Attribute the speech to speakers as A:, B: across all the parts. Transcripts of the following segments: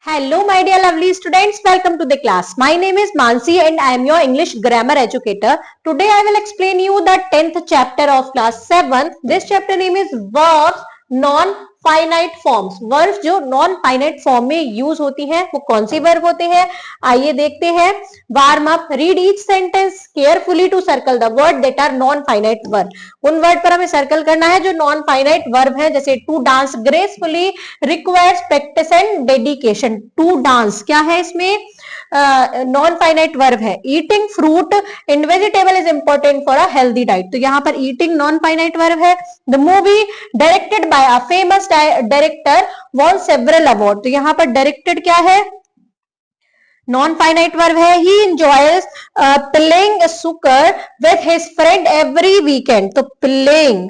A: Hello, my dear lovely students. Welcome to the class. My name is Mansi and I am your English grammar educator. Today I will explain you the 10th chapter of class 7th. This chapter name is verbs non-finite forms. Verbs जो non-finite form में use होती है वो कौन सी verb होते हैं, आइए देखते हैं. Warm up. Read each sentence carefully to circle the word that are nonfinite verb. उन वर्ड पर हमें सर्कल करना है जो नॉन-फाइनाइट वर्ब है, जैसे to dance gracefully requires practice and dedication. To dance क्या है, इसमें नॉन फाइनाइट वर्ब है. Eating fruit and vegetable is important for a healthy diet. तो यहाँ पर ईटिंग नॉन फाइनाइट वर्ब है. The movie directed by a famous director won several award. तो यहाँ पर डायरेक्टेड क्या है, नॉन फाइनाइट वर्ब है. ही एंजॉयज प्लेइंग सुकर with his friend every weekend. तो प्लेइंग.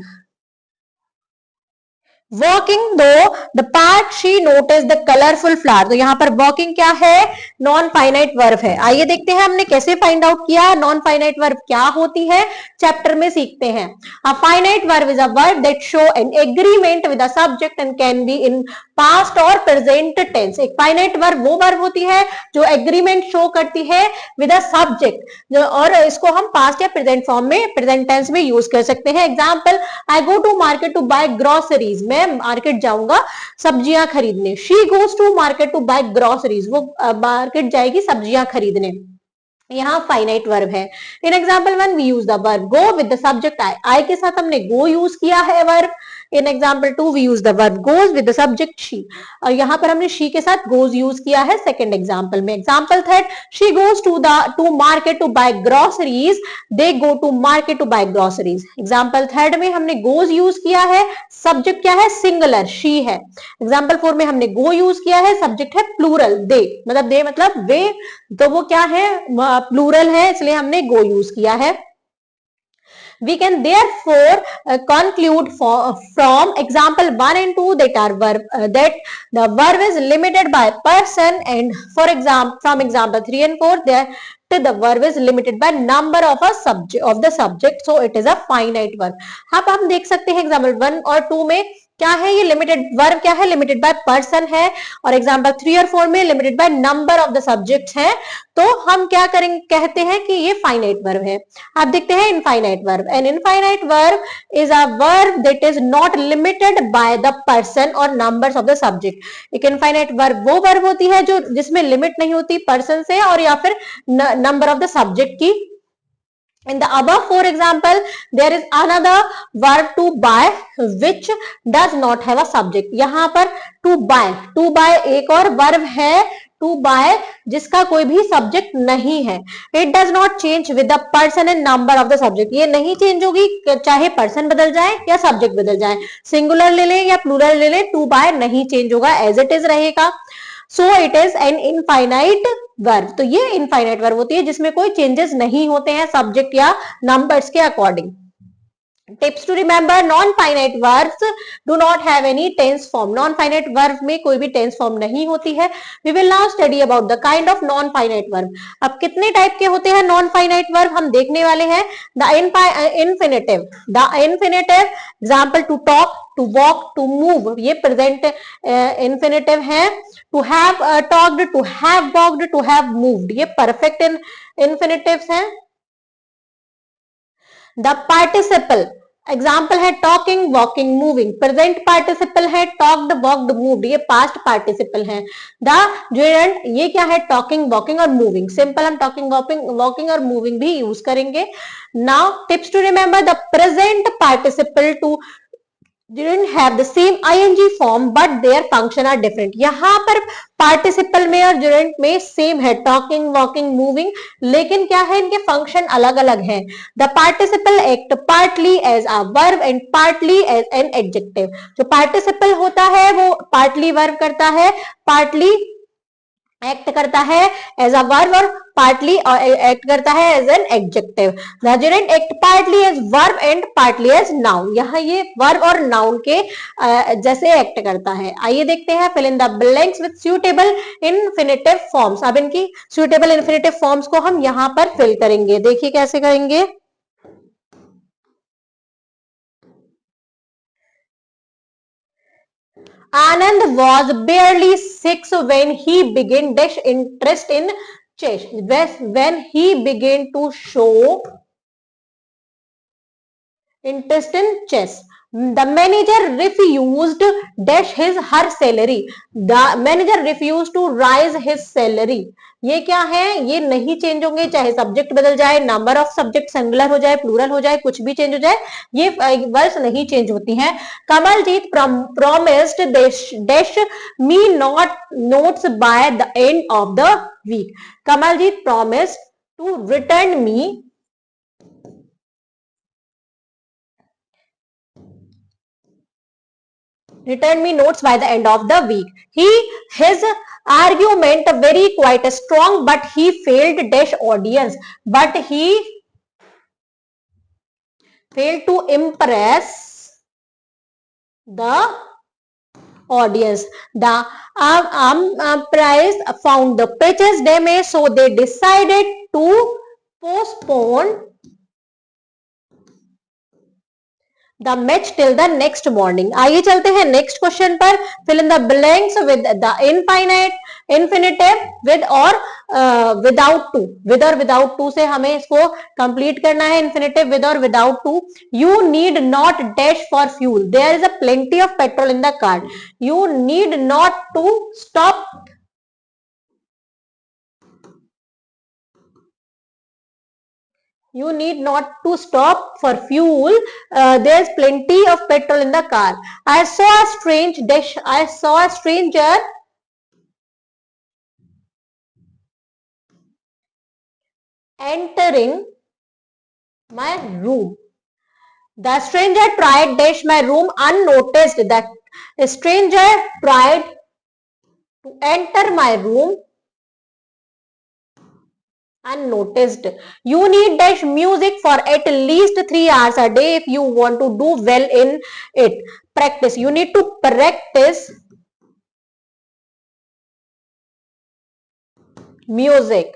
A: वॉकिंग दो the park she notice the colourful flower. तो यहाँ पर वॉकिंग क्या है, नॉन फाइनाइट वर्ब है. आइए देखते हैं हमने कैसे फाइंड आउट किया नॉन फाइनाइट वर्ब क्या होती है, चैप्टर में सीखते हैं. A finite verb is a verb that show an agreement with a subject and can be in past और प्रेजेंट टेंस. एक फाइनाइट वर्ब वो वर्ब होती है जो एग्रीमेंट शो करती है विद अ सब्जेक्ट, और इसको हम पास्ट या प्रेजेंट फॉर्म में, प्रेजेंट टेंस में यूज कर सकते हैं. Example, I go to market to buy groceries. मैं मार्केट जाऊंगा सब्जियां खरीदने. She goes to market to buy groceries. वो मार्केट जाएगी सब्जियां खरीदने. यहाँ फाइनाइट वर्ब है. In example 1 we use the verb go with the subject I. I के साथ हमने गो यूज किया है verb. In example 2 we use the verb goes with the subject she. और यहाँ पर हमने शी के साथ गोज यूज किया है सेकंड एग्जाम्पल में. Example 3 she goes to market to buy groceries. They go to market to buy groceries. Example 3 में हमने गोज यूज किया है, सब्जेक्ट क्या है, सिंगुलर शी है. एग्जाम्पल 4 में हमने गो यूज किया है, सब्जेक्ट है प्लूरल दे, मतलब वे. तो वो क्या है, प्लूरल है, इसलिए हमने गो यूज किया है. We can therefore conclude from example 1 and 2 that that the verb is limited by person, and from example 3 and 4 the verb is limited by number of the subject, so it is a finite verb. अब हम देख सकते हैं example 1 और 2 में क्या है, ये लिमिटेड वर्ब क्या है, लिमिटेड बाय पर्सन है, और एग्जाम्पल 3 और 4 में limited by number of the subjects है. तो हम क्या करेंगे, कहते हैं कि ये फाइनाइट वर्ब है. आप देखते हैं infinite verb. An infinite verb is a verb that is not limited by the person और नंबर्स ऑफ द सब्जेक्ट. एक इनफाइनाइट वर्ब वो वर्ब होती है जो जिसमें लिमिट नहीं होती पर्सन से और या फिर नंबर ऑफ द सब्जेक्ट की. In the above four example, there is another verb to buy which does not have a subject. यहाँ पर to buy एक और verb है to buy जिसका कोई भी सब्जेक्ट नहीं है. It does not change with the person and number of the subject. ये नहीं चेंज होगी चाहे पर्सन बदल जाए या सब्जेक्ट बदल जाए, सिंगुलर ले लें या प्लूरल ले लें, to buy नहीं चेंज होगा, एज इट इज रहेगा. So it is an infinite verb. तो ये इनफाइनाइट वर्ब होती है जिसमें कोई चेंजेस नहीं होते हैं सब्जेक्ट या नंबर्स के according. Tips to remember, non finite verbs do not have any tense form. Non finite verb में कोई भी टेंस फॉर्म नहीं होती है. We will now study about the kind of non finite verb. अब कितने टाइप के होते हैं नॉन फाइनाइट वर्ब हम देखने वाले हैं. The infinitive. Example to talk, to walk, to move, ये प्रेजेंट इन्फिनेटिव है. To have talked, to have walked, to have moved, ये परफेक्ट इन्फिनेटिव्स हैं. द पार्टिसिपल एग्जाम्पल है talking, walking, moving. Present participle है टॉक्ड, वॉक्ड, मूव्ड, ये past participle है. The gerund, ये क्या है, टॉकिंग, वॉकिंग और मूविंग. सिंपल हम टॉकिंग, वॉकिंग और मूविंग भी यूज करेंगे. Now tips to remember, the present participle to didn't have the same ing form but their function are different. यहाँ पर पार्टिसिपल में और gerund में सेम है, टॉकिंग, वॉकिंग, मूविंग, लेकिन क्या है, इनके फंक्शन अलग अलग हैं. The participle act partly as a verb and partly as an adjective. जो पार्टिसिपल होता है वो पार्टली वर्ब करता है, पार्टली एक्ट करता है एज अ वर्ब और पार्टली एक्ट करता है as an adjective. The gerund act partly as verb and partly as noun. यहाँ ये वर्ब और नाउन के जैसे एक्ट करता है. आइए देखते हैं. Fill in the blanks with suitable infinitive forms. अब इनकी सुटेबल इन्फिनेटिव फॉर्म्स को हम यहाँ पर फिल करेंगे. देखिए कैसे करेंगे. Anand was barely 6 when he began dash interest in chess. When he began to show interest in chess, the manager refused dash his her salary. The manager refused to rise his salary. ये क्या है, ये नहीं change होंगे, चाहे subject बदल जाए, number of subject singular हो जाए, प्लूरल हो जाए, कुछ भी चेंज हो जाए, ये वर्ड्स नहीं चेंज होती हैं. Kamaljeet promised dash me not notes by the end of the week. Kamaljeet promised to return me notes by the end of the week. His argument very quite strong, but he failed dash audience. But he failed to impress the audience. The prize found the pitches damage, so they decided to postpone the match till the next morning. आइए चलते हैं next question पर. fill in the blanks with the infinite, infinitive, with or without to. with और without to से हमें इसको complete करना है. infinitive, with or without to. You need not dash for fuel. There is a plenty of petrol in the car. You need not to stop. You need not to stop for fuel. There's plenty of petrol in the car. I saw a stranger entering my room. The stranger tried dash my room unnoticed. The stranger tried to enter my room unnoticed. You need dash music for at least 3 hours a day if you want to do well in it. Practice. You need to practice music.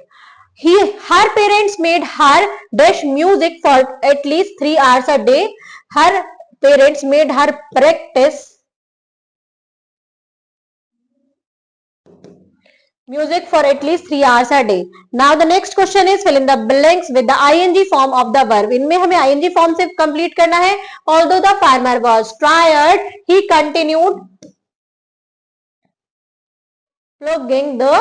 A: Her parents made her dash music for at least 3 hours a day. Her parents made her practice music for at least 3 hours a day. Now the next question is fill in the blanks with the ing form of the verb. इनमें हमें ing form से complete करना है. Although the farmer was tired, he continued ploughing the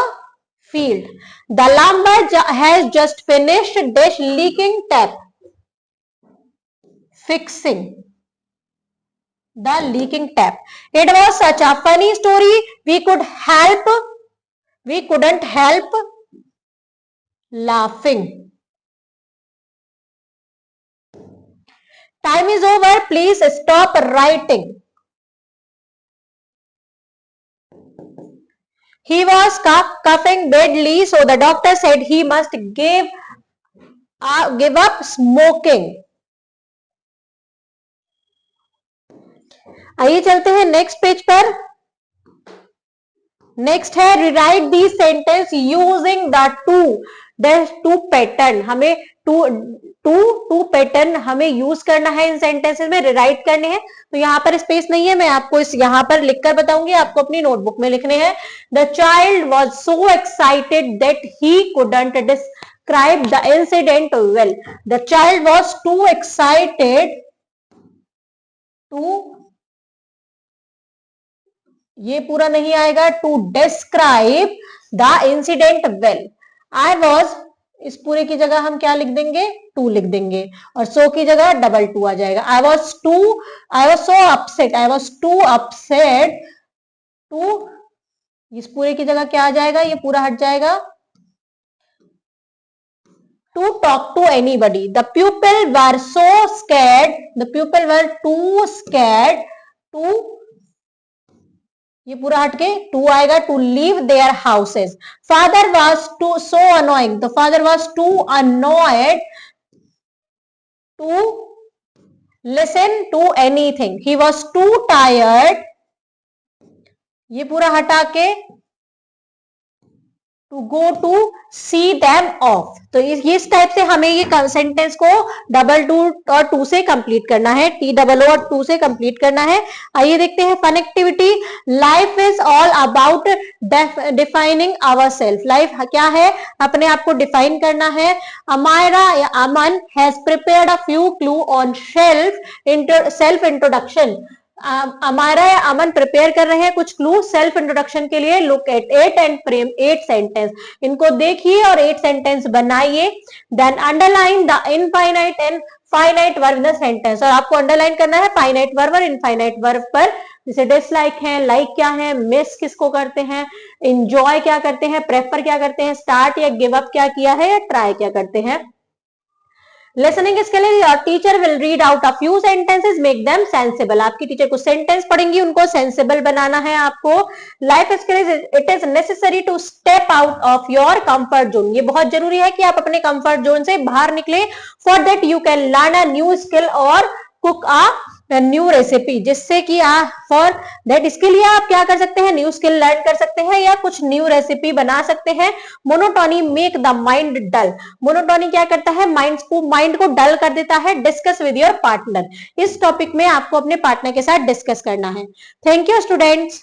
A: field. The lumber has just finished dash leaking tap. Fixing the leaking tap. It was such a funny story. We couldn't help laughing. Time is over. Please stop writing. He was coughing badly, so the doctor said he must give up smoking. आइए चलते हैं next page पर. Next है rewrite the sentence using the two pattern. हमें to pattern हमें use करना है इन sentences में, रिराइट करने हैं. तो यहाँ पर स्पेस नहीं है, मैं आपको इस यहाँ पर लिखकर बताऊंगी, आपको अपनी नोटबुक में लिखने हैं. The child was so excited that he couldn't describe the incident well. The child was too excited to, ये पूरा नहीं आएगा, to describe the incident well. I was, इस पूरे की जगह हम क्या लिख देंगे, टू लिख देंगे, और सो की जगह डबल टू आ जाएगा. I was so upset, I was too upset to, इस पूरे की जगह क्या आ जाएगा, ये पूरा हट जाएगा, to talk to anybody. The people were so scared, the people were too scared to, ये पूरा हटके टू आएगा, to leave their houses. Father was too so annoying, the father was too annoyed to listen to anything. He was too tired, ये पूरा हटा के to go to see them off. तो इस टाइप से हमें ये सेंटेंस को डबल टू और टू से कंप्लीट करना है, टी डबल ओ और टू से कंप्लीट करना है। आइए देखते हैं fun activity. Life is all about defining our self. Life क्या है, अपने आप को डिफाइन करना है। अमायरा या Aman has prepared a few clue on self introduction. हमारा या अमन प्रिपेयर कर रहे हैं कुछ क्लू सेल्फ इंट्रोडक्शन के लिए। Look at 8 and frame 8 sentence. इनको देखिए और 8 सेंटेंस बनाइए। Then underline the infinite and finite verb in the sentence. और आपको अंडरलाइन करना है फाइनाइट वर्ब और इनफाइनाइट वर्ब पर। जैसे डिसलाइक है, लाइक क्या है, मिस किसको करते हैं, इंजॉय क्या करते हैं, प्रेफर क्या करते हैं, स्टार्ट या गिव अप क्या किया है, या ट्राई क्या करते हैं। लिसनिंग इसके लिए your teacher will read out a few sentences, make them sensible. आपकी टीचर को सेंटेंस पढ़ेंगी, उनको सेंसिबल बनाना है आपको। Life skill it is necessary to step out of your comfort zone. ये बहुत जरूरी है कि आप अपने कंफर्ट जोन से बाहर निकले। For that you can learn a new skill और कुक अ न्यू रेसिपी। जिससे कि फॉर दैट इसके लिए आप क्या कर सकते हैं, न्यू स्किल लर्न कर सकते हैं या कुछ न्यू रेसिपी बना सकते हैं। Monotony make the mind dull. Monotony क्या करता है, माइंड को डल कर देता है। Discuss with your partner. इस टॉपिक में आपको अपने पार्टनर के साथ डिस्कस करना है। Thank you students.